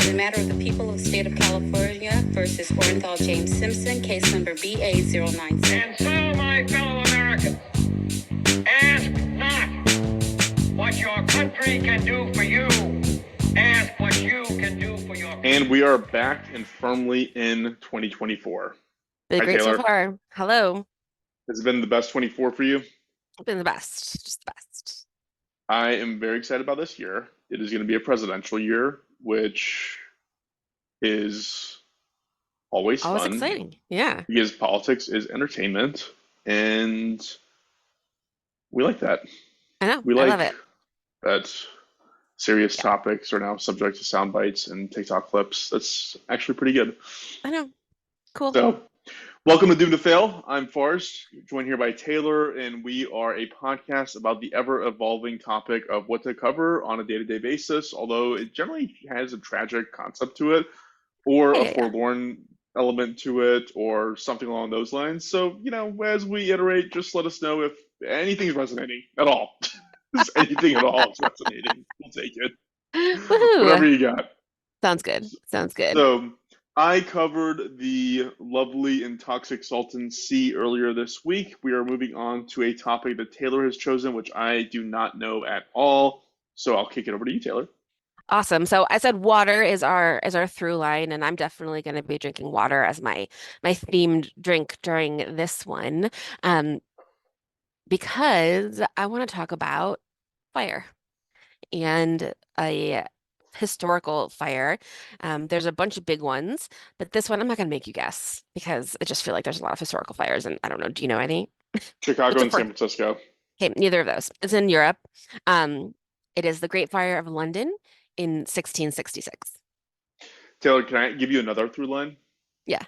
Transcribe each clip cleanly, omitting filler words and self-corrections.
In the matter of the people of the state of California versus Orenthal James Simpson, case number BA097. And so, my fellow Americans, ask not what your country can do for you. Ask what you can do for your country. And we are back and firmly in 2024. Been Hi, great Taylor. so far. Hello. Has it been the best 24 for you? Been the best. Just the best. I am very excited about this year. It is going to be a presidential year, which is always Always fun exciting. Yeah. because politics is entertainment, and we like that. I know. We I like love it. that serious Yeah. topics are now subject to sound bites and TikTok clips. That's actually pretty good. I know. Cool. So, welcome to Doom to Fail. I'm Forrest, joined here by Taylor, and we are a podcast about the ever-evolving topic of what to cover on a day-to-day basis, although it generally has a tragic concept to it, or Yeah, a yeah, yeah. forlorn element to it, or something along those lines. So, as we iterate, just let us know if anything's resonating at all. If anything at all is resonating, we'll take it. Whatever Woohoo. you got. Sounds good. Sounds good. So I covered the lovely and toxic Salton Sea earlier this week. We are moving on to a topic that Taylor has chosen, which I do not know at all. So I'll kick it over to you, Taylor. Awesome. So I said water is our through line, and I'm definitely going to be drinking water as my themed drink during this one, because I want to talk about fire and a historical fire. There's a bunch of big ones, but this one I'm not going to make you guess because I just feel like there's a lot of historical fires, and I don't know. Do you know any? Chicago It's a and San fort. Francisco. Okay, neither of those. It's in Europe. It is the Great Fire of London in 1666. Taylor, can I give you another through line? Yeah.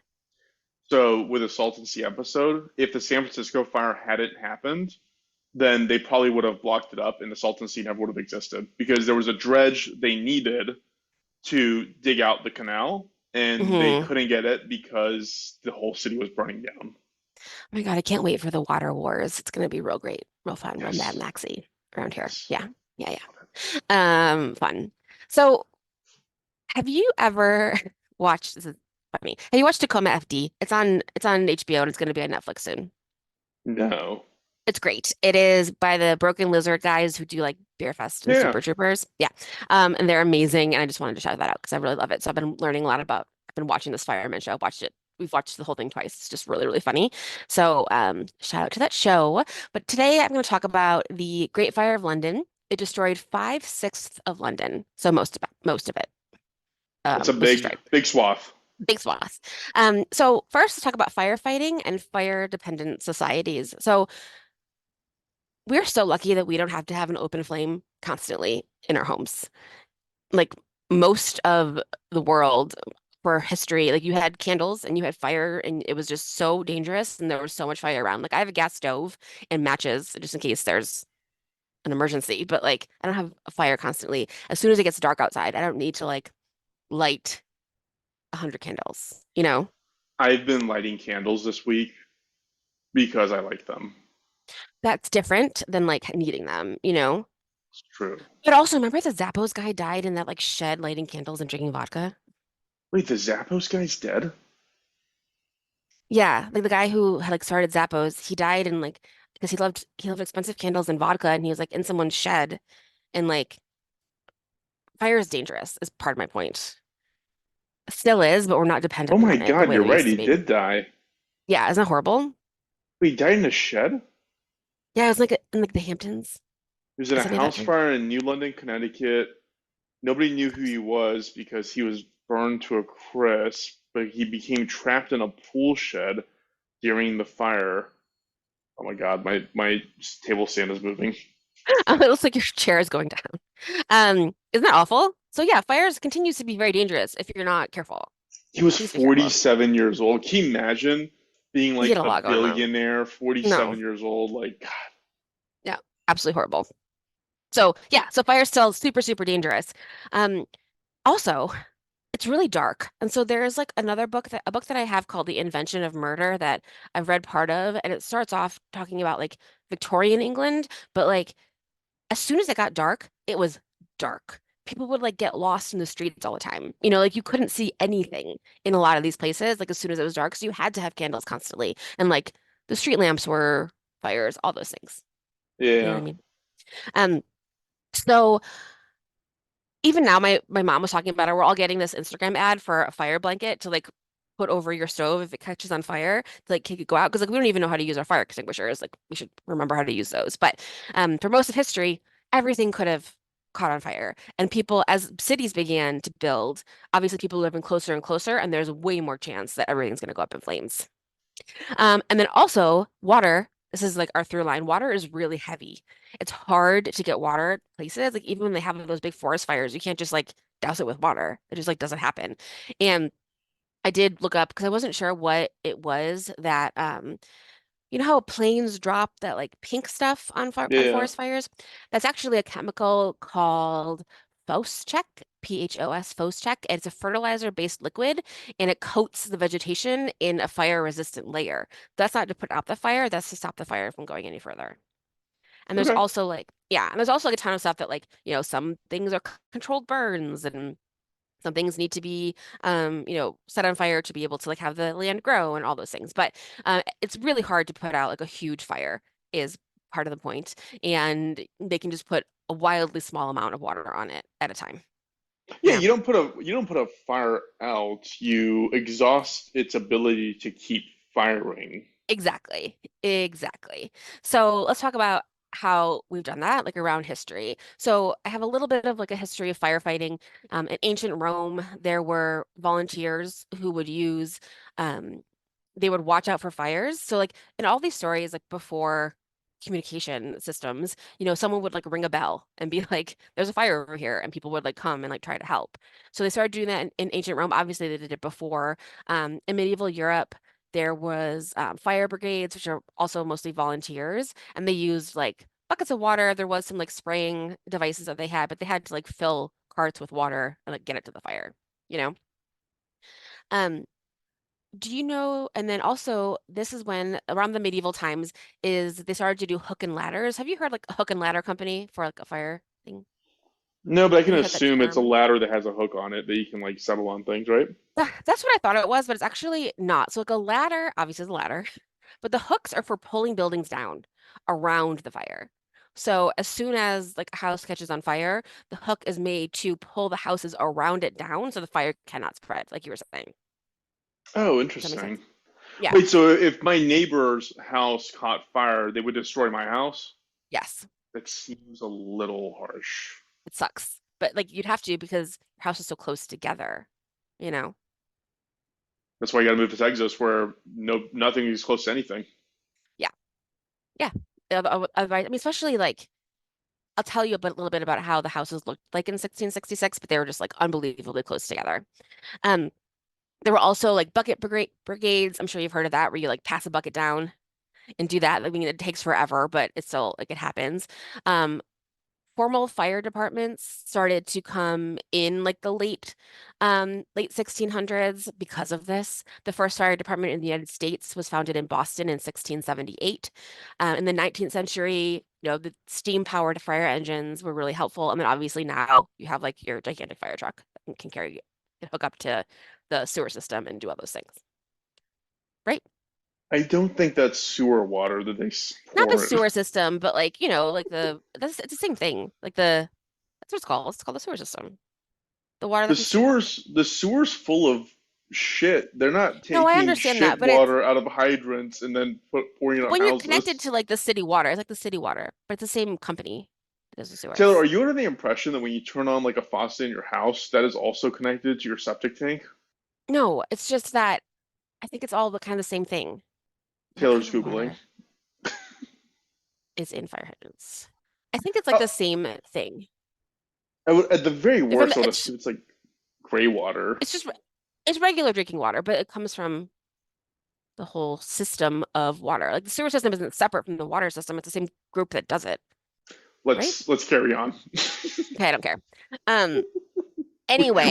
So with the Salton Sea episode, if the San Francisco fire hadn't happened, then they probably would have blocked it up and the Salton Sea never would have existed because there was a dredge they needed to dig out the canal and they Hmm. couldn't get it because the whole city was burning down. Oh my God, I can't wait for the water wars. It's gonna be real great, real fun, real Mad Yes. Maxy around here. Yes. Yeah, yeah, yeah. Fun. So, have you ever watched? This is funny. Have you watched Tacoma FD? It's on HBO and it's gonna be on Netflix soon. No. It's great. It is by the Broken Lizard guys who do like Beer Fest and Yeah. Super Troopers. Yeah. And they're amazing. And I just wanted to shout that out because I really love it. So I've been learning a lot I've been watching this fireman show. I've watched it. We've watched the whole thing twice. It's just really, really funny. So shout out to that show. But today I'm going to talk about the Great Fire of London. It destroyed 5/6 of London. So most of it It's a was big, destroyed. big swath. Big swaths. So first let's talk about firefighting and fire-dependent societies. So we're so lucky that we don't have to have an open flame constantly in our homes. Like most of the world for history, like you had candles and you had fire and it was just so dangerous and there was so much fire around. Like I have a gas stove and matches just in case there's an emergency, but like I don't have a fire constantly. As soon as it gets dark outside, I don't need to like light 100 candles, you know? I've been lighting candles this week because I like them. That's different than like needing them, you know? It's true. But also remember the Zappos guy died in that like shed lighting candles and drinking vodka? Wait, the Zappos guy's dead? Yeah, like the guy who had like started Zappos, he died and like because he loved expensive candles and vodka and he was like in someone's shed and like fire is dangerous is part of my point. Still is, but we're not Oh dependent my on it the God, way you're we right. used to He be. did die. Yeah, isn't that horrible? Wait, he died in a shed? Yeah, it was like in like the Hamptons. He was in a Something house like that. fire in New London, Connecticut. Nobody knew who he was because he was burned to a crisp, but he became trapped in a pool shed during the fire. Oh my God, my table stand is moving. It looks like your chair is going down. Isn't that awful? So yeah, fires continues to be very dangerous if you're not careful. He was Please be careful. 47 years old. Can you imagine being He like had a a lot going on. billionaire, No. 47 years old? Like, God. Yeah, absolutely horrible. So yeah, so fire's still super, super dangerous. Also, it's really dark. And so there is like a book that I have called The Invention of Murder that I've read part of, and it starts off talking about like Victorian England, but like as soon as it got dark, it was dark people would like get lost in the streets all the time. Like you couldn't see anything in a lot of these places, like as soon as it was dark. So you had to have candles constantly. And like the street lamps were fires, all those things. You know what I Yeah. mean? Um, so even now, my mom was talking about it. We're all getting this Instagram ad for a fire blanket to like put over your stove if it catches on fire to like kick it go out. Because like we don't even know how to use our fire extinguishers. Like we should remember how to use those. But for most of history, everything could have caught on fire. And people, as cities began to build, obviously people living closer and closer, and there's way more chance that everything's going to go up in flames. And then also water. This is like our through line. Water is really heavy. It's hard to get water places. Like even when they have those big forest fires, you can't just like douse it with water. It just like doesn't happen. And I did look up because I wasn't sure what it was that you know how planes drop that like pink stuff on Yeah. forest fires? That's actually a chemical called Phos-Chek, Phos, Phos-Chek. It's a fertilizer-based liquid, and it coats the vegetation in a fire-resistant layer. That's not to put out the fire, that's to stop the fire from going any further. And there's Okay. also like, yeah, and there's also like a ton of stuff that like, some things are controlled burns and some things need to be, set on fire to be able to like have the land grow and all those things. But it's really hard to put out like a huge fire is part of the point. And they can just put a wildly small amount of water on it at a time. Yeah, Yeah, you don't put a fire out, you exhaust its ability to keep firing. exactly. Exactly. So let's talk about how we've done that, like around history. So I have a little bit of like a history of firefighting. In ancient Rome, there were volunteers who would use um, they would watch out for fires. So like in all these stories, like before communication systems, someone would like ring a bell and be like, there's a fire over here, and people would like come and like try to help. So they started doing that in ancient Rome. Obviously, they did it before. In medieval Europe, there was fire brigades, which are also mostly volunteers, and they used like buckets of water. There was some like spraying devices that they had, but they had to like fill carts with water and like get it to the fire, you know? Um, do you know, and then also this is when around the medieval times is they started to do hook and ladders. Have you heard like a hook and ladder company for like a fire thing? No, but I Have can you heard that assume it's a term? ladder that has a hook on it that you can like settle on things, right? That's what I thought it was, but it's actually not. So like a ladder, obviously is a ladder, but the hooks are for pulling buildings down around the fire. So as soon as like a house catches on fire, the hook is made to pull the houses around it down so the fire cannot spread, like you were saying. Oh, Does that make sense? interesting. Yeah. Wait, so if my neighbor's house caught fire, they would destroy my house? Yes. That seems a little harsh. It sucks. But like you'd have to because your house is so close together, you know? That's why you got to move to Texas, where nothing is close to anything. Yeah. Yeah. Otherwise, I mean, especially like I'll tell you a little bit about how the houses looked like in 1666, but they were just like unbelievably close together. Um, there were also like brigades. I'm sure you've heard of that, where you like pass a bucket down and do that. I mean, it takes forever, but it's still like it happens. Um, Formal fire departments started to come in like the late 1600s because of this. The first fire department in the United States was founded in Boston in 1678. In the 19th century, the steam-powered fire engines were really helpful. And then obviously now you have like your gigantic fire truck that can hook up to the sewer system and do all those things, right? I don't think that's sewer water that they Not the pour it. sewer system, but like, like it's the same thing. Like that's what it's called. It's called the sewer system. The water that comes to your house. The sewer's full of shit. They're not No, I taking understand that, shit but it's water out of hydrants and then pouring it on when you're connected houses. to like the city water, it's like the city water, but it's the same company as the Taylor, are sewers. you under the impression that when you turn on like a faucet in your house, that is also connected to your septic tank? No, it's just that I think it's all the kind of the same thing. What kind Taylor's of Googling. water is in fire hydrants? I think it's like Uh, the same thing. at the very From worst, I would it's assume it's like gray water. it's just it's regular drinking water, but it comes from the whole system of water. Like the sewer system isn't separate from the water system. It's the same group that does it, right? Let's carry on. Okay, I don't care. Um,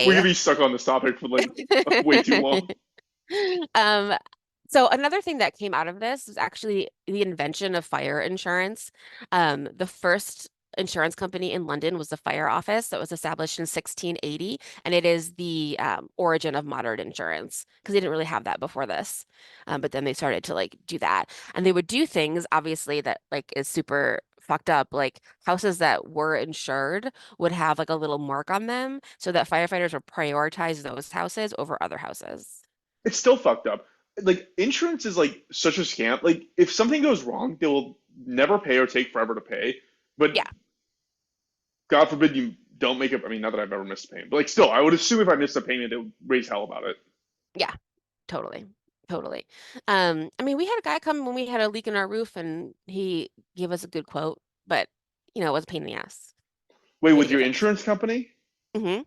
We're gonna anyway. be stuck on this topic for like way too long. Um, so another thing that came out of this was actually the invention of fire insurance. The first insurance company in London was the Fire Office that was established in 1680, and it is the origin of modern insurance because they didn't really have that before this. But then they started to like do that, and they would do things obviously that like is super fucked up. Like houses that were insured would have like a little mark on them, so that firefighters would prioritize those houses over other houses. It's still fucked up. Like insurance is like such a scam. Like if something goes wrong, they will never pay or take forever to pay. But Yeah, God forbid you don't make it. I mean, not that I've ever missed a payment, but like still, I would assume if I missed a payment, they would raise hell about it. yeah, totally. Totally. I mean, we had a guy come when we had a leak in our roof and he gave us a good quote, but it was a pain in the ass. Wait, We had to with get your fixed. insurance company? Hmm.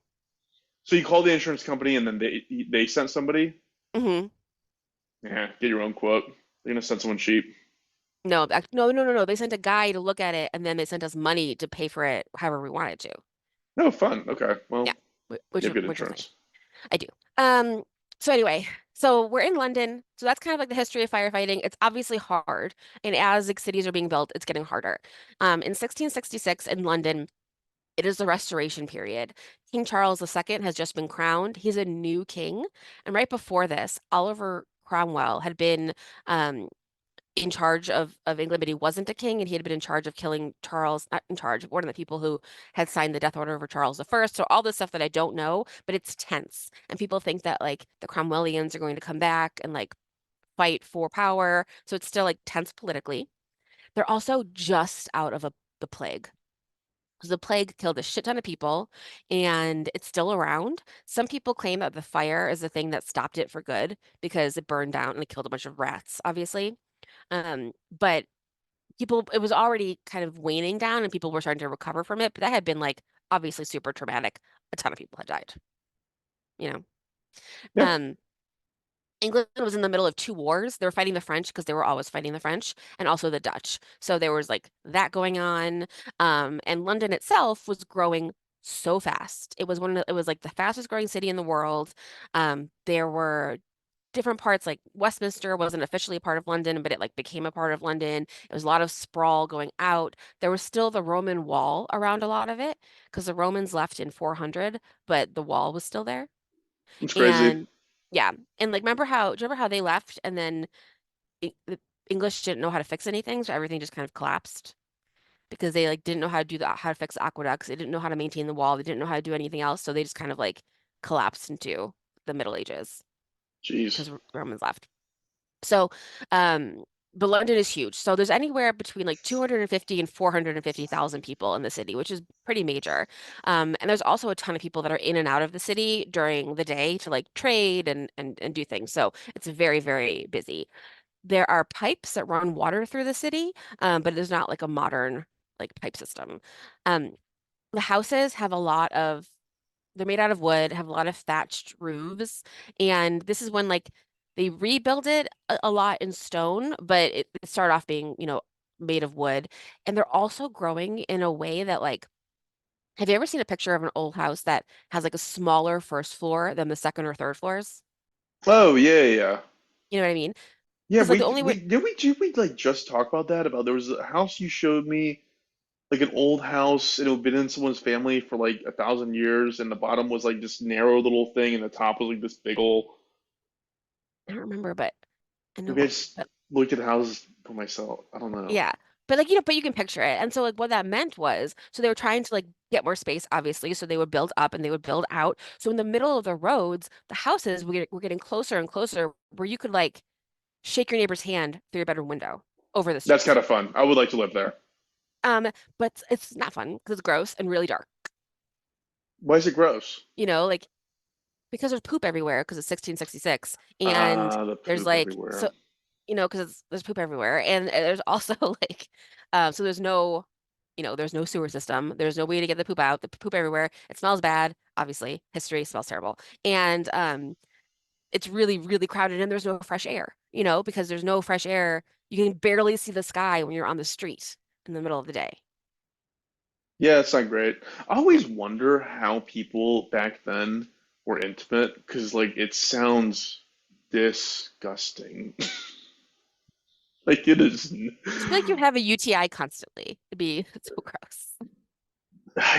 So you call the insurance company and then they sent somebody? Hmm. Yeah, get your own quote. They're gonna send someone cheap. No, no, no, no, no. They sent a guy to look at it and then they sent us money to pay for it however we wanted to. No, fun. Okay, Yeah, well, which you have good which was nice. insurance. I do. Um, so anyway, so we're in London. So that's kind of like the history of firefighting. It's obviously hard, and as like cities are being built, it's getting harder. In 1666 in London, it is the Restoration period. King Charles II has just been crowned. He's a new king, and right before this, Oliver Cromwell had been um, in charge of England, but he wasn't a king, and he had been in charge of killing Charles, not in charge, one of the people who had signed the death order over Charles I. So all this stuff that I don't know, but it's tense. And people think that like the Cromwellians are going to come back and like fight for power. So it's still like tense politically. They're also just out of the plague. So the plague killed a shit ton of people and it's still around. Some people claim that the fire is the thing that stopped it for good because it burned down and it killed a bunch of rats, obviously. But people, it was already kind of waning down and people were starting to recover from it. But that had been like obviously super traumatic. A ton of people had died, you know. Yeah, Um, England was in the middle of two wars. They were fighting the French because they were always fighting the French and also the Dutch. So there was like that going on. And London itself was growing so fast. It was like the fastest growing city in the world. There were different parts like Westminster wasn't officially a part of London, but it like became a part of London. It was a lot of sprawl going out. There was still the Roman wall around a lot of it because the Romans left in 400, but the wall was still there. it's crazy. And yeah, and like do you remember how they left and then the English didn't know how to fix anything, so everything just kind of collapsed because they like didn't know how to do how to fix aqueducts. They didn't know how to maintain the wall. They didn't know how to do anything else, so they just kind of like collapsed into the Middle Ages because Jeez. the Romans left. So, but London is huge. So there's anywhere between like 250 and 450,000 people in the city, which is pretty major. And there's also a ton of people that are in and out of the city during the day to like trade and do things. So it's very, very busy. There are pipes that run water through the city, but there's not like a modern like pipe system. Um, the houses have a lot of they're made out of wood, have a lot of thatched roofs, and this is when like they rebuild it a lot in stone, but it started off being, made of wood. And they're also growing in a way that like, have you ever seen a picture of an old house that has like a smaller first floor than the second or third floors? Oh yeah, yeah. You know what I mean? Yeah, Because like the we only way, we did we like just talk about that? About there was a house you showed me, like an old house, and it had been in someone's family for like 1,000 years, and the bottom was like this narrow little thing, and the top was like this big old. I don't remember, but I know Maybe I what. just looked at houses for myself. I don't know. Yeah. But like, but you can picture it. And so like what that meant was, so they were trying to like get more space, obviously. So they would build up and they would build out. So in the middle of the roads, the houses were getting closer and closer where you could like shake your neighbor's hand through your bedroom window over the That's street. kind of fun. I would like to live there. Um, but it's not fun because it's gross and really dark, Why is it gross? like because there's poop everywhere because it's 1666. And Ah, the there's poop like, everywhere. so, because there's poop everywhere. And there's also like, so there's no sewer system. There's no way to get the poop out. The poop everywhere. It smells bad. Obviously, history smells terrible. And it's really, really crowded and there's no fresh air, because there's no fresh air. You can barely see the sky when you're on the street in the middle of the day. Yeah, it's not great. I Yeah. always wonder how people back then were intimate because, like, it sounds disgusting. Like, it is. Just feel like you have a UTI constantly. It'd be it's so gross.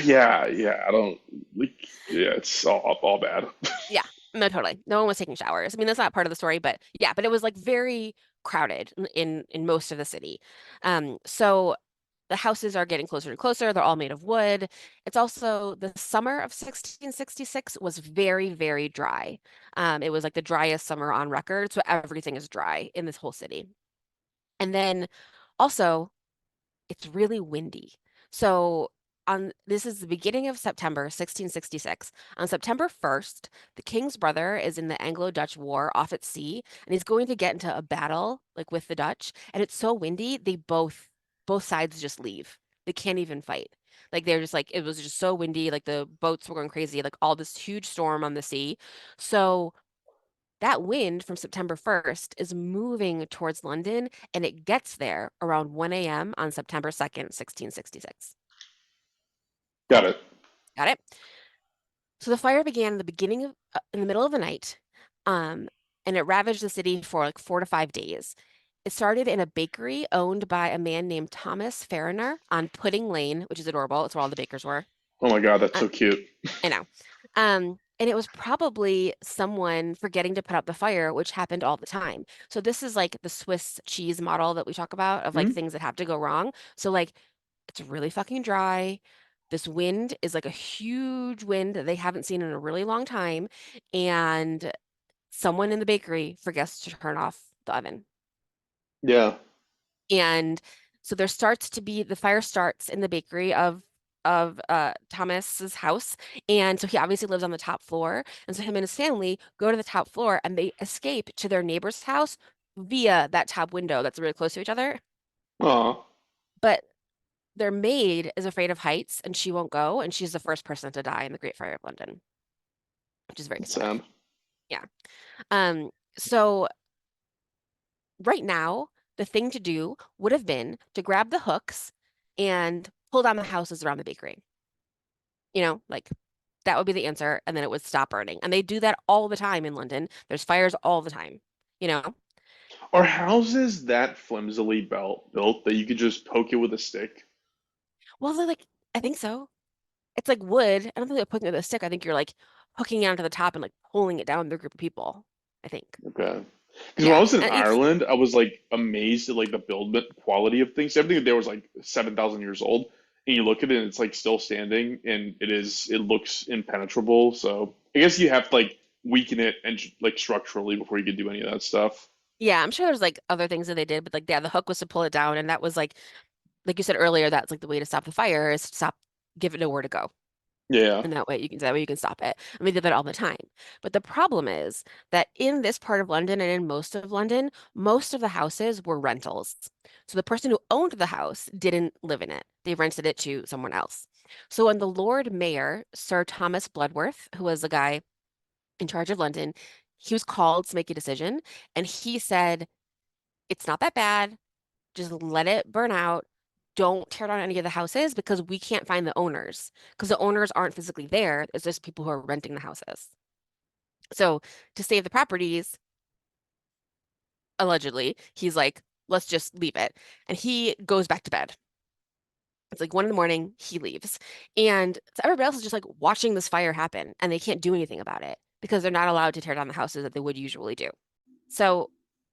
Yeah, yeah. I don't like. Yeah, it's all bad. Yeah, no, totally. No one was taking showers. I mean, that's not part of the story, but yeah, but it was like very crowded in most of the city. So the houses are getting closer and closer. They're all made of wood. It's also the summer of 1666 was very, very dry. It was like the driest summer on record, so everything is dry in this whole city. And then also it's really windy. So on this is the beginning of September 1666. On September 1st, the king's brother is in the Anglo-Dutch War off at sea, and he's going to get into a battle like with the Dutch, and it's so windy, they both sides just leave. They can't even fight. Like they're just like it was just so windy, like the boats were going crazy, like all this huge storm on the sea. So that wind from September 1st is moving towards London and it gets there around 1 a.m. on September 2nd, 1666. Got it. Got it? So the fire began in the beginning of in the middle of the night, um, and it ravaged the city for like 4 to 5 days. It started in a bakery owned by a man named Thomas Fariner on Pudding Lane, which is adorable. It's where all the bakers were. Oh my God, that's Uh, so cute. I know. And it was probably someone forgetting to put out the fire, which happened all the time. So this is like the Swiss cheese model that we talk about of like Hmm? things that have to go wrong. So like it's really fucking dry. This wind is like a huge wind that they haven't seen in a really long time. And someone in the bakery forgets to turn off the oven. Yeah. And so there starts to be the fire starts in the bakery of Thomas's house. And so he obviously lives on the top floor. And so him and his family go to the top floor and they escape to their neighbor's house via that top window that's really close to each other. Aw, But their maid is afraid of heights and she won't go. And she's the first person to die in the Great Fire of London, which is very that's sad. sad. Yeah. So right now, the thing to do would have been to grab the hooks and pull down the houses around the bakery. Like that would be the answer, and then it would stop burning. And they do that all the time in London. There's fires all the time, you know? Are houses that flimsily built that you could just poke it with a stick? Well, they're like, I think so. It's like wood. I don't think they're putting it with a stick. I think you're like hooking it onto the top and like pulling it down with a group of people. I think. Okay. Because when I Yeah. was in And it's Ireland, I was like amazed at like the quality of things. Everything there was like 7,000 years old, and you look at it and it's like still standing, and it looks impenetrable. So I guess you have to like weaken it and like structurally before you can do any of that stuff. yeah, I'm sure there's like other things that they did, but like yeah, the hook was to pull it down, and that was like you said earlier, that's like the way to stop the fire is to stop, give it nowhere to go. Yeah. And that way you can stop it. And we did that all the time. But the problem is that in this part of London and in most of London, most of the houses were rentals. So the person who owned the house didn't live in it. They rented it to someone else. So when the Lord Mayor, Sir Thomas Bloodworth, who was the guy in charge of London, he was called to make a decision, and he said, it's not that bad. Just let it burn out. Don't tear down any of the houses because we can't find the owners because the owners aren't physically there. It's just people who are renting the houses. So to save the properties, allegedly, he's like, let's just leave it. And he goes back to bed. It's like 1 in the morning, he leaves. And so everybody else is just like watching this fire happen and they can't do anything about it because they're not allowed to tear down the houses that they would usually do. So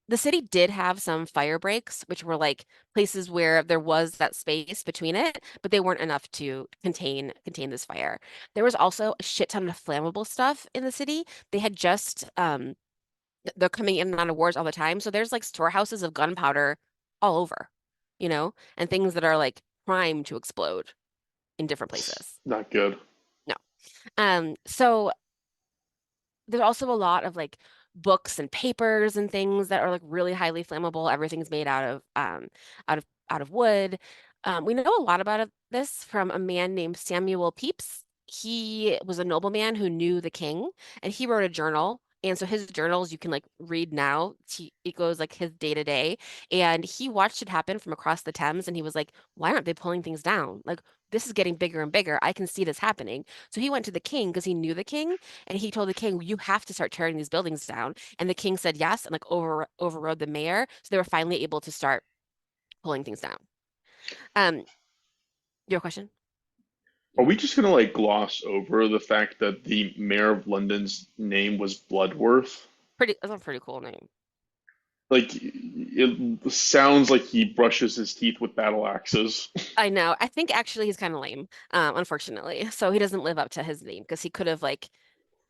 the city did have some fire breaks, which were like places where there was that space between it, but they weren't enough to contain this fire. There was also a shit ton of flammable stuff in the city. They had just they're coming in and out of wars all the time, so there's like storehouses of gunpowder all over, and things that are like primed to explode in different It's places. not good. No. So there's also a lot of like books and papers and things that are like really highly flammable. Everything's made out of wood. We know a lot about this from a man named Samuel Pepys. He was a nobleman who knew the king, and he wrote a journal. And so his journals you can like read now. It goes like his day to day. And he watched it happen from across the Thames, and he was like, "Why aren't they pulling things down? Like this is getting bigger and bigger. I can see this happening." So he went to the king because he knew the king, and he told the king, "You have to start tearing these buildings down." And the king said yes, and like overrode the mayor. So they were finally able to start pulling things down. Um, your question? Are we just gonna like gloss over the fact that the mayor of London's name was Bloodworth? That's a pretty cool name. Like, it sounds like he brushes his teeth with battle axes. I know. I think actually he's kind of lame, unfortunately. So he doesn't live up to his name because he could have like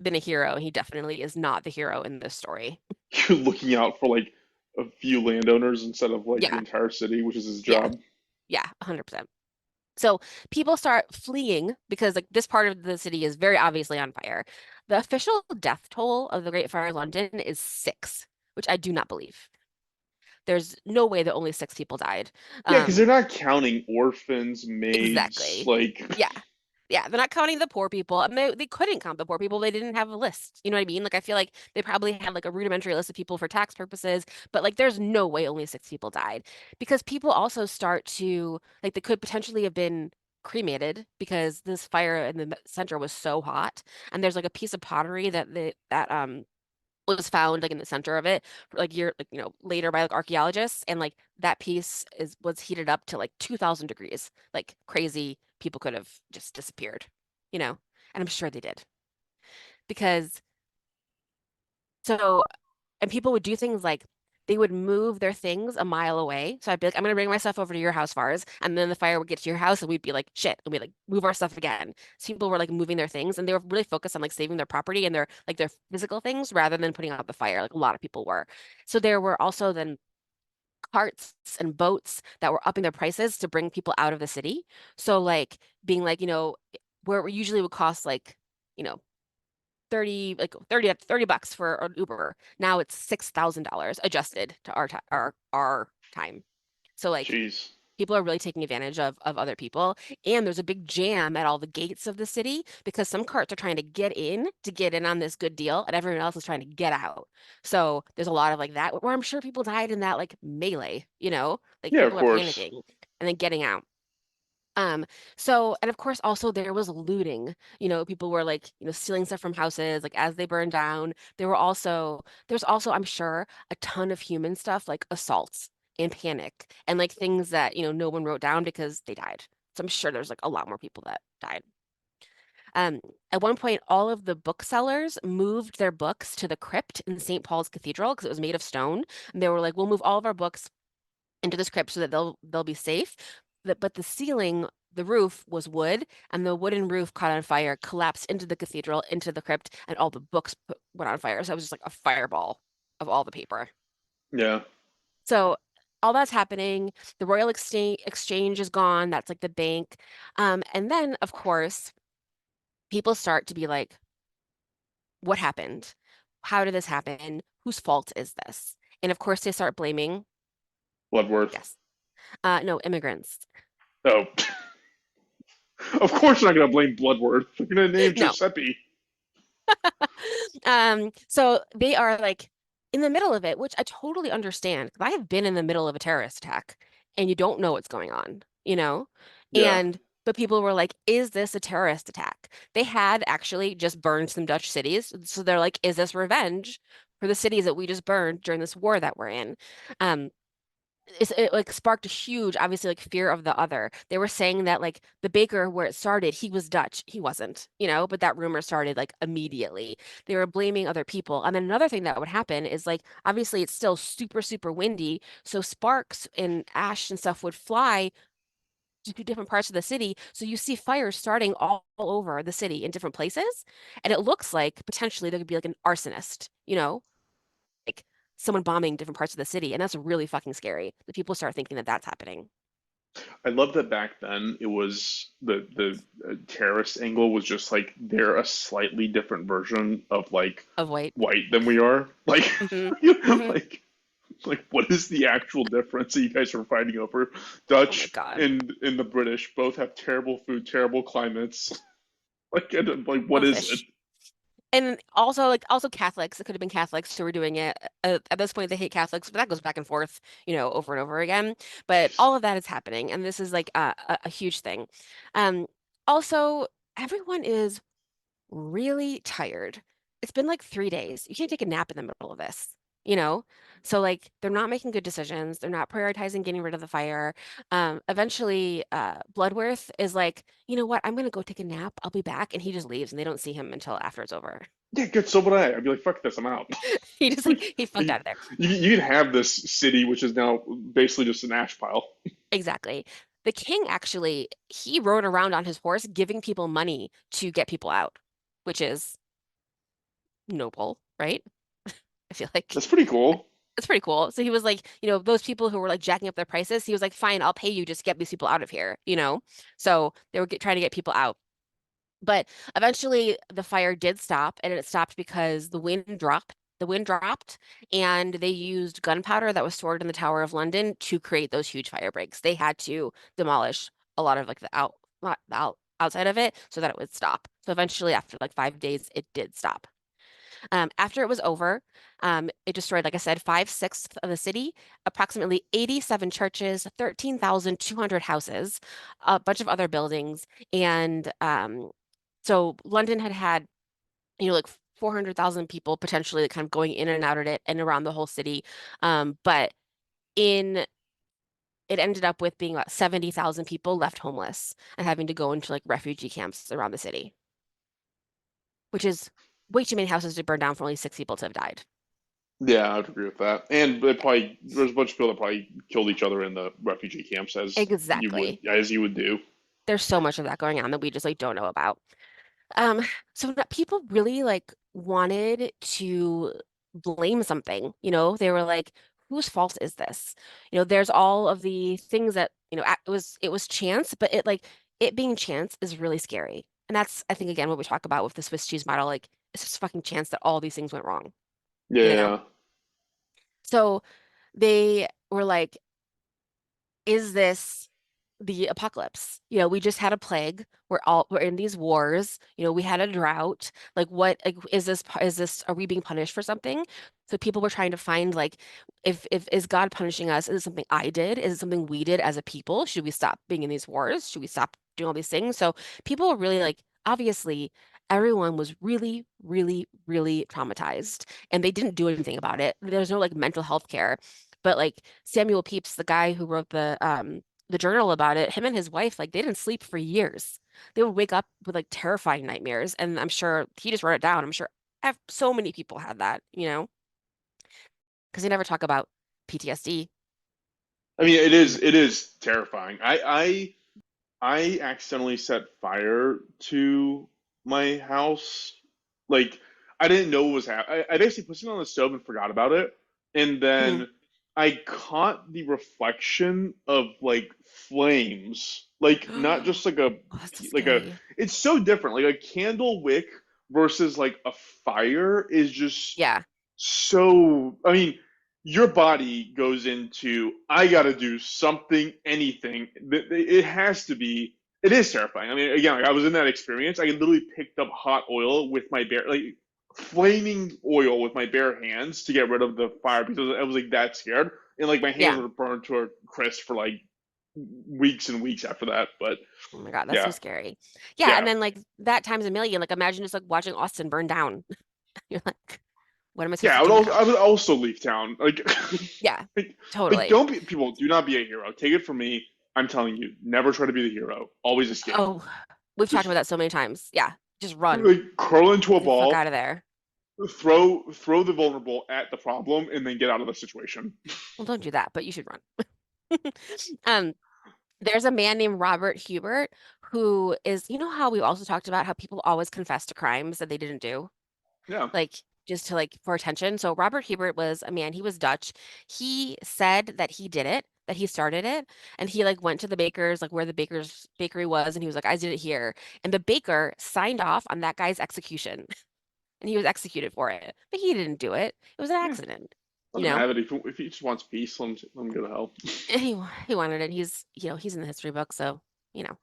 been a hero. He definitely is not the hero in this story. You're looking out for like a few landowners instead of like the Yeah, entire city, which is his yeah, job. yeah, 100%. So people start fleeing because like this part of the city is very obviously on fire. The official death toll of the Great Fire of London is 6, which I do not believe. There's no way that only 6 people died. Yeah, because Um, they're not counting orphans, maids, exactly. like Yeah. Yeah, they're not counting the poor people. I mean, they couldn't count the poor people. They didn't have a list. You know what I mean? Like I feel like they probably had like a rudimentary list of people for tax purposes, but like there's no way only 6 people died because people also start to like they could potentially have been cremated because this fire in the center was so hot. And there's like a piece of pottery that was found like in the center of it like later by like archaeologists, and like that piece is was heated up to like 2000 degrees, like crazy. People could have just disappeared, you know, and I'm sure they did because so and people would do things like they would move their things a mile away. So I'd be like, I'm gonna bring my stuff over to your house, Fars, and then the fire would get to your house, and we'd be like, shit, and we like move our stuff again. So people were like moving their things, and they were really focused on like saving their property and their physical things rather than putting out the fire, like a lot of people were. So there were also then carts and boats that were upping their prices to bring people out of the city. So like being like, where it usually would cost like, you know, 30 bucks for an Uber. Now it's $6,000 adjusted to our time. So like jeez. people are really taking advantage of other people. And there's a big jam at all the gates of the city because some carts are trying to get in on this good deal, and everyone else is trying to get out. So there's a lot of like that where I'm sure people died in that like melee, like Yeah, of people are course. panicking and then getting out. Um, so, and of course, also there was looting. People were like, stealing stuff from houses, like as they burned down. There's also, I'm sure, a ton of human stuff like assaults and panic and like things that, no one wrote down because they died. So I'm sure there's like a lot more people that died. Um, at one point, all of the booksellers moved their books to the crypt in St. Paul's Cathedral because it was made of stone. And they were like, we'll move all of our books into this crypt so that they'll be safe. But the ceiling, the roof was wood, and the wooden roof caught on fire, collapsed into the cathedral, into the crypt, and all the books went on fire. So it was just like a fireball of all the paper. Yeah. So all that's happening. The Royal Exchange is gone. That's like the bank. And then, of course, people start to be like, what happened? How did this happen? Whose fault is this? And of course, they start blaming, Bloodworth. yes, no, immigrants. Oh, of course they're not gonna blame Bloodworth. They're gonna name No, Giuseppe. so they are like in the middle of it, which I totally understand because I have been in the middle of a terrorist attack and you don't know what's going on, you know? Yeah. And but people were like, is this a terrorist attack? They had actually just burned some Dutch cities. So they're like, is this revenge for the cities that we just burned during this war that we're in? Um, it like sparked a huge, obviously, like fear of the other. They were saying that like the baker where it started, he was Dutch. He wasn't, but that rumor started like immediately. They were blaming other people. And then another thing that would happen is like obviously it's still super, super windy. So sparks and ash and stuff would fly to different parts of the city. So you see fires starting all over the city in different places. And it looks like potentially there could be like an arsonist, like someone bombing different parts of the city, and that's really fucking scary. The people start thinking that that's happening. I love that back then it was the terrorist angle was just like they're a slightly different version of like Of white. white than we are. Like Hmm. Hmm. like like what is the actual difference that you guys are fighting over? Oh my Dutch God. and the British both have terrible food, terrible climates. Like what is it? Selfish. And also Catholics. It could have been Catholics who were doing it. At this point, they hate Catholics, but that goes back and forth, over and over again. But Jeez. all of that is happening, and this is like a huge thing. Um, Also, everyone is really tired. It's been like 3 days. You can't take a nap in the middle of this. you know? So like they're not making good decisions. They're not prioritizing getting rid of the fire. Eventually, Bloodworth is like, you know what? I'm gonna go take a nap. I'll be back, and he just leaves, and they don't see him until after it's over. Yeah, good. So would I. I'd be like, fuck this, I'm out. He just like Like, he fucked you, out of there. you can have this city, which is now basically just an ash pile. Exactly. The king actually, he rode around on his horse giving people money to get people out, which is noble, right? I feel like That's pretty cool. it's pretty cool. So he was like, those people who were like jacking up their prices, he was like, fine, I'll pay you just to get these people out of here. So they were trying to get people out. But eventually the fire did stop, and it stopped because the wind dropped. The wind dropped, and they used gunpowder that was stored in the Tower of London to create those huge fire breaks. They had to demolish a lot of like not the outside of it so that it would stop. So eventually, after like 5 days, it did stop. After it was over, it destroyed, like I said, 5/6 of the city, approximately 87 churches, 13,200 houses, a bunch of other buildings, and so London had, like 400,000 people potentially kind of going in and out of it and around the whole city. But in it ended up with being about 70,000 people left homeless and having to go into like refugee camps around the city, which is way too many houses to burn down for only 6 people to have died. Yeah, I'd agree with that. And they probably there's a bunch of people that probably killed each other in the refugee camps Exactly. as you would do. There's so much of that going on that we just like don't know about. Um, so that people really like wanted to blame something, they were like, whose fault is this? There's all of the things that, it was chance, but it being chance is really scary. And that's, I think, again, what we talk about with the Swiss cheese model, like it's just fucking chance that all these things went wrong, you know? Yeah. So they were like, is this the apocalypse? We just had a plague. We're in these wars. We had a drought. Like what like is this are we being punished for something? So people were trying to find like if is God punishing us? Is it something I did? Is it something we did as a people? Should we stop being in these wars? Should we stop doing all these things? So people were really like obviously everyone was really, really, really traumatized and they didn't do anything about it. There's no like mental health care. But like Samuel Pepys, the guy who wrote the journal about it, him and his wife, like they didn't sleep for years. They would wake up with like terrifying nightmares. And I'm sure he just wrote it down. I'm sure so many people had that, because they never talk about PTSD. I mean, You know? it is terrifying. I accidentally set fire to my house. Like I didn't know what was happening. I basically put something on the stove and forgot about it, and Mhm. then I caught the reflection of like flames, like not just like Oh, that's so like a. scary. It's so different. Like a candle wick versus like a fire is just Yeah. so. I mean, your body goes into I got to do something, anything. It has to be. It is terrifying. I mean, again, like I was in that experience. I literally picked up hot oil with my bare, like flaming oil with my bare hands to get rid of the fire because I was like that scared, and like my hands Yeah. were burned to a crisp for like weeks and weeks after that. But Oh my God, that's so yeah, scary. Yeah, and yeah, then like that times a million. Like imagine just like watching Austin burn down. You're like, what am I supposed yeah. to do I now? would also leave town. Like, Yeah, like, totally. don't be people. Do not be a hero. Take it from me. I'm telling you, never try to be the hero. Always escape. Oh, we've talked Just about that so many times. Yeah, just run. like curl into a Get the fuck ball, out of there. throw the vulnerable at the problem, and then get out of the situation. Well, don't do that, but you should run. Um, there's a man named Robert Hubert who is, how we also talked about how people always confess to crimes that they didn't do, Yeah, like just to like for attention. So Robert Hubert was a man, he was Dutch. He said that he did it, that he started it, and he like went to the baker's, like where the baker's bakery was, and he was like, I did it here. And the baker signed off on that guy's execution, and he was executed for it. But he didn't do it. It was an yeah. accident, Let you him know? have it. If he just wants peace, let him go to hell. And he wanted it. He's in the history book, so, you know.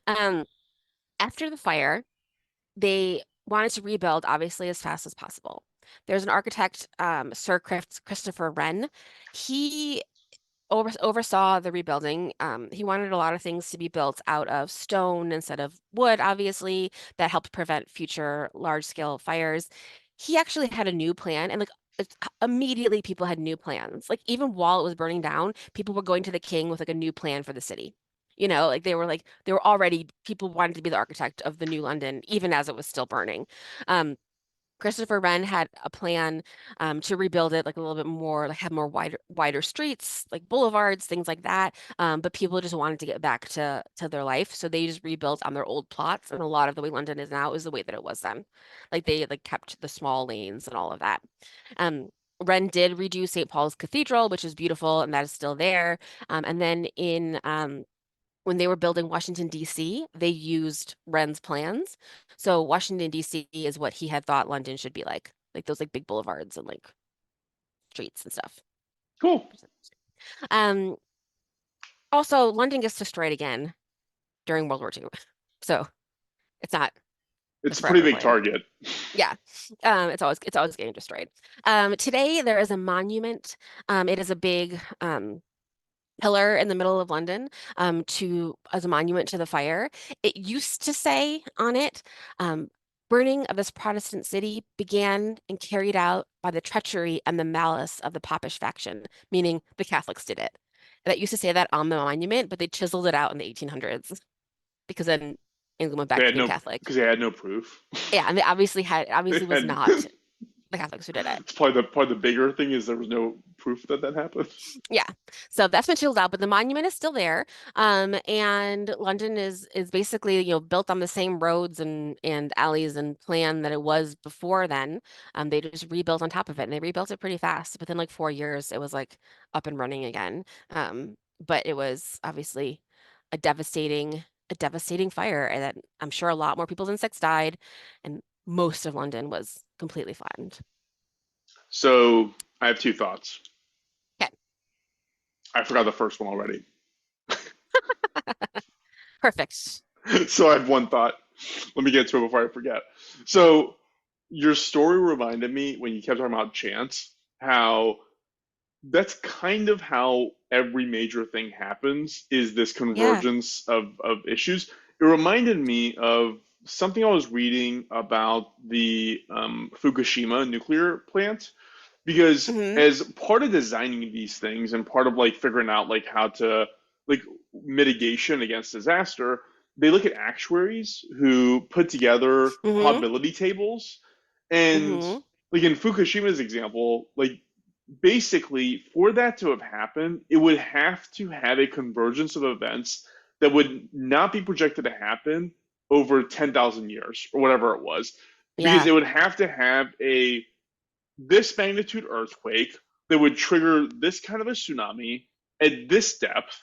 Um, after the fire, they wanted to rebuild obviously as fast as possible. There's an architect, Sir Christopher Wren. He oversaw the rebuilding. He wanted a lot of things to be built out of stone instead of wood, obviously, that helped prevent future large-scale fires. He actually had a new plan, and like immediately people had new plans. Like even while it was burning down, people were going to the king with like a new plan for the city. Like they were already people wanted to be the architect of the new London, even as it was still burning. Um, Christopher Wren had a plan to rebuild it like a little bit more, like have more wider streets, like boulevards, things like that. But people just wanted to get back to their life, so they just rebuilt on their old plots. And a lot of the way London is now is the way that it was then. Like they like kept the small lanes and all of that. Um, Wren did redo St. Paul's Cathedral, which is beautiful, and that is still there. And then in when they were building Washington, D.C., they used Wren's plans. So Washington, D.C. is what he had thought London should be like those like big boulevards and like streets and stuff. Cool. Um, Also, London gets destroyed again during World War II. So it's not a It's a pretty forever big plan. target. Yeah. It's always getting destroyed. Today there is a monument. It is a big pillar in the middle of London to as a monument to the fire. It used to say on it, um, burning of this Protestant city began and carried out by the treachery and the malice of the Popish faction, meaning the Catholics did it. That used to say that on the monument, but they chiseled it out in the 1800s because then England went back They to had being no Catholic. because they had no proof. Yeah, and they obviously They was had, not the Catholics who did it. it's probably the bigger thing is there was no proof that that happened. Yeah. So that's been chiseled out, but the monument is still there. And London is basically, built on the same roads and alleys and plan that it was before then. They just rebuilt on top of it and they rebuilt it pretty fast. Within like 4 years, it was like up and running again. But it was obviously a devastating fire, and that I'm sure a lot more people's insects died, and most of London was completely flattened. So I have two thoughts. Okay, I forgot the first one already. perfect. So I have one thought. Let me get to it before I forget. So your story reminded me when you kept talking about chance, how that's kind of how every major thing happens is this Yeah. convergence of issues. It reminded me of something I was reading about the Fukushima nuclear plant because Hmm. as part of designing these things and part of like figuring out like how to like mitigation against disaster, they look at actuaries who put together Hmm. probability tables. And Hmm. like in Fukushima's example, like basically for that to have happened, it would have to have a convergence of events that would not be projected to happen over 10,000 years or whatever it was, because Yeah. it would have to have a this magnitude earthquake that would trigger this kind of a tsunami at this depth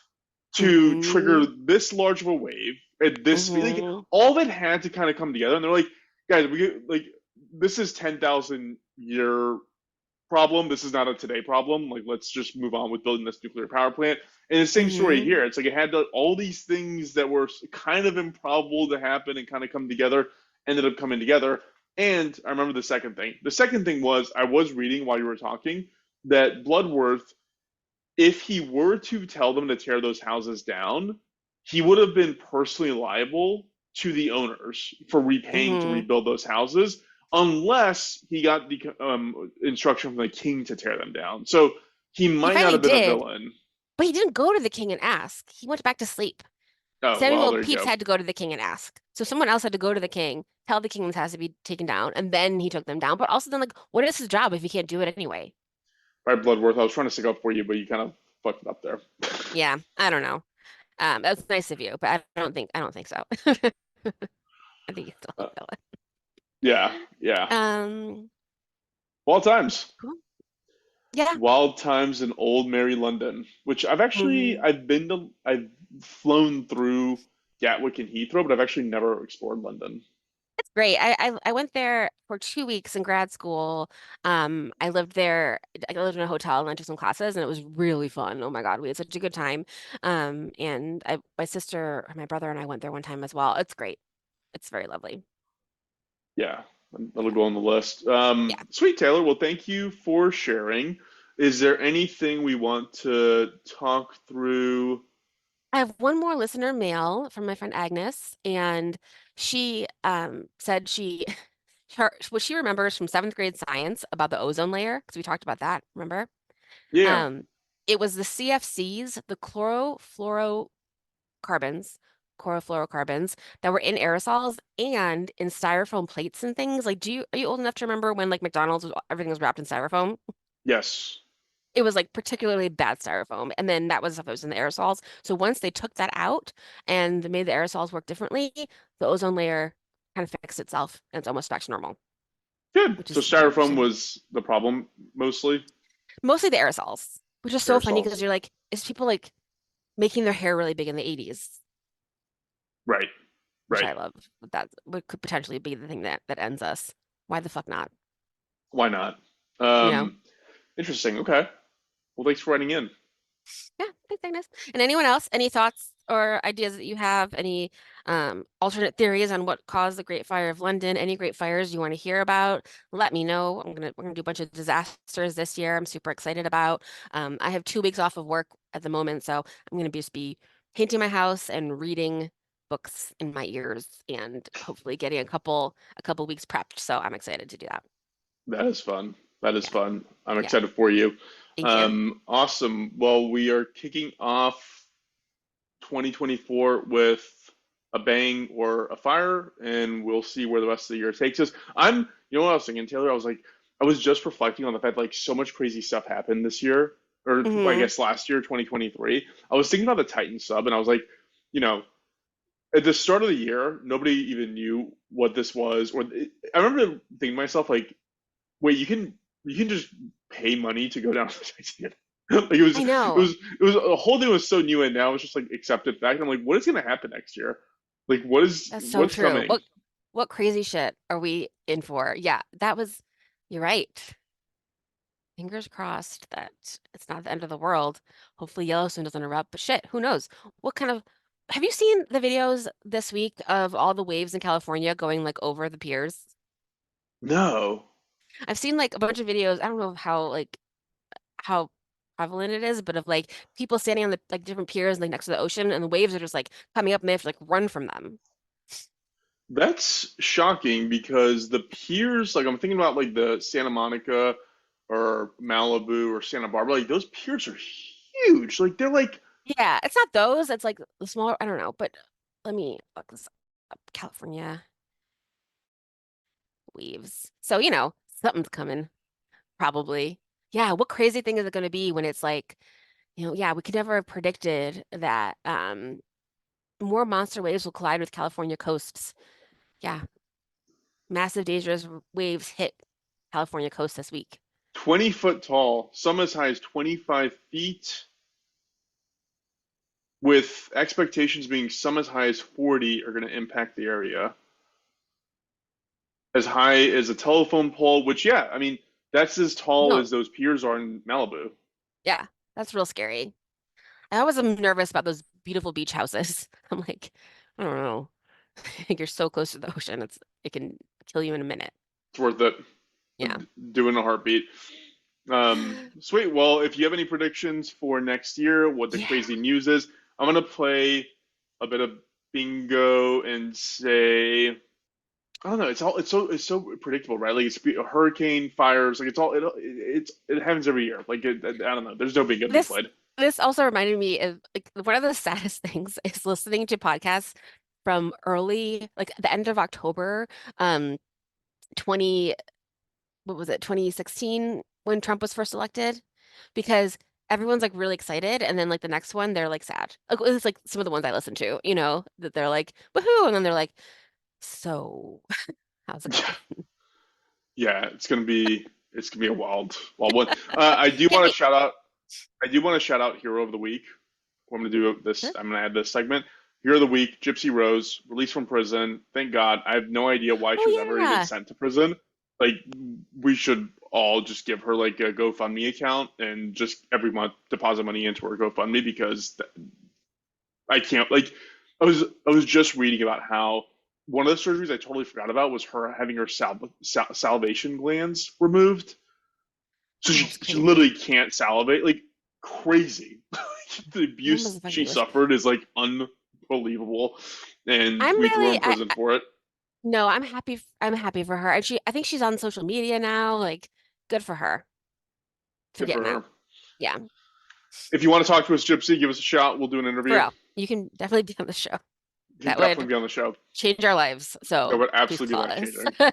to trigger Hmm. this large of a wave at this speed. Like Hmm. all that had to kind of come together, and they're like, guys, we like this is 10,000 year problem. This is not a today problem. Like, let's just move on with building this nuclear power plant. And the same story Hmm. here. It's like it had all these things that were kind of improbable to happen and kind of come together, ended up coming together. And I remember the second thing. The second thing was I was reading while you were talking that Bloodworth, if he were to tell them to tear those houses down, he would have been personally liable to the owners for repaying to Hmm. rebuild those houses, unless he got the instruction from the king to tear them down. So he He might not finally have been a did, villain. but he didn't go to the king and ask. He went back to sleep. Oh, well, Samuel there you Pepys go. had to go to the king and ask. So someone else had to go to the king, tell the king this has to be taken down, and then he took them down. But also then, like, what is his job if he can't do it anyway? Right, Bloodworth. I was trying to stick up for you, but you kind of fucked it up there. Yeah, I don't know. That's nice of you, but I don't think so. I think he's still a Uh, villain. yeah, yeah. Um, Wild times. cool. Yeah. Wild times in old Mary London, which Hmm. I've flown through Gatwick and Heathrow, but I've actually never explored London. It's great. I went there for 2 weeks in grad school. I lived there. I lived in a hotel and went to some classes, and it was really fun. Oh my God, we had such a good time. And my sister, my brother, and I went there one time as well. It's great. It's very lovely. Yeah, that'll go on the list. Yeah. Sweet Taylor, well, thank you for sharing. Is there anything we want to talk through? I have one more listener mail from my friend Agnes, and she said she what she remembers from seventh grade science about the ozone layer, because we talked about that, remember? Yeah. Um, it was the CFCs, the chlorofluorocarbons that were in aerosols and in styrofoam plates and things. Like, are you old enough to remember when like McDonald's everything was wrapped in styrofoam? Yes. It was like particularly bad styrofoam, and then that was stuff that was in the aerosols. So once they took that out and made the aerosols work differently, the ozone layer kind of fixed itself, and it's almost back to normal, Good. which So is kind of styrofoam interesting. was the problem mostly. Mostly the aerosols, which is so funny because Aerosols. you're like, is people like making their hair really big in the 80s, Right. which Right. I love. But that could potentially be the thing that ends us. Why the fuck not? Why not? You know? Interesting. Okay. Well, thanks for writing in. Yeah, thanks, Agnes. And anyone else, any thoughts or ideas that you have, any alternate theories on what caused the Great Fire of London, any great fires you want to hear about, let me know. We're gonna do a bunch of disasters this year. I'm super excited about. I have 2 weeks off of work at the moment, so I'm gonna just be painting my house and reading books in my ears and hopefully getting a couple weeks prepped. So I'm excited to do that. That is fun. That is Yeah, fun. I'm yeah. excited for you. Thank you. Awesome. Well, we are kicking off 2024 with a bang or a fire, and we'll see where the rest of the year takes us. You know what I was thinking, Taylor? I was just reflecting on the fact like so much crazy stuff happened this year, or I Hmm. guess last year, 2023. I was thinking about the Titan sub, and I was like, you know, at the start of the year, nobody even knew what this was, I remember thinking to myself like, wait, you can just pay money to go down to the Titanic. Like I know. it was the whole thing was so new, and now it's just like accepted fact. And I'm like, what is gonna happen next year? Like That's so what's true. coming? What crazy shit are we in for? Yeah, you're right. Fingers crossed that it's not the end of the world. Hopefully Yellowstone doesn't erupt, but shit, who knows? What kind of Have you seen the videos this week of all the waves in California going like over the piers? No. I've seen like a bunch of videos. I don't know how prevalent it is, but of like people standing on the like different piers like next to the ocean and the waves are just like coming up and they have to like run from them. That's shocking because the piers, like I'm thinking about like the Santa Monica or Malibu or Santa Barbara, like those piers are huge. Like they're like Yeah, it's not those. It's like the smaller, I don't know, but let me look this up. California waves. So, something's coming, probably. Yeah, what crazy thing is it going to be when it's like, yeah, we could never have predicted that more monster waves will collide with California coasts. Yeah, massive dangerous waves hit California coast this week. 20 foot tall, some as high as 25 feet, with expectations being some as high as 40 are going to impact the area. As high as a telephone pole, which, yeah, I mean, that's as tall No, as those piers are in Malibu. yeah, that's real scary. I always am nervous about those beautiful beach houses. I'm like, I don't know. You're so close to the ocean, it can kill you in a minute. It's worth it. Yeah. Doing a heartbeat. Sweet. Well, if you have any predictions for next year, what the Yeah. crazy news is, I'm gonna play a bit of bingo and say, I don't know. It's so predictable, right? Like it's a hurricane, fires, like it happens every year. Like I don't know. There's no bingo to be This played. this also reminded me of like one of the saddest things is listening to podcasts from early, like the end of October, 20, what was it, 2016 when Trump was first elected, because everyone's like really excited, and then like the next one they're like sad. Like it's like some of the ones I listen to, that they're like woohoo, and then they're like, so how's it going? Yeah, it's gonna be a wild one. I do Get want to me. shout out. I do want to shout out Hero of the Week. I'm gonna do this. Sure. I'm gonna add this segment. Hero of the Week, Gypsy Rose, released from prison. Thank God. I have no idea why she was Oh ever even yeah. sent to prison. Like, we should all just give her like a GoFundMe account and just every month deposit money into her GoFundMe because I can't like. I was just reading about how one of the surgeries I totally forgot about was her having her salivation glands removed, so Oh, she kidding me. literally can't salivate. Like crazy. The That abuse motherfucker she was. suffered is like unbelievable, and I'm we threw her really in prison for it. No, I'm happy for her. And I think she's on social media now. Like, good for her for Good for getting her. out. Yeah, If you want to talk to us, Gypsy, give us a shout. We'll do an for interview. real. You can definitely be on the show. You can That definitely would be on the show. change our lives. That So would please absolutely be call life us. changing.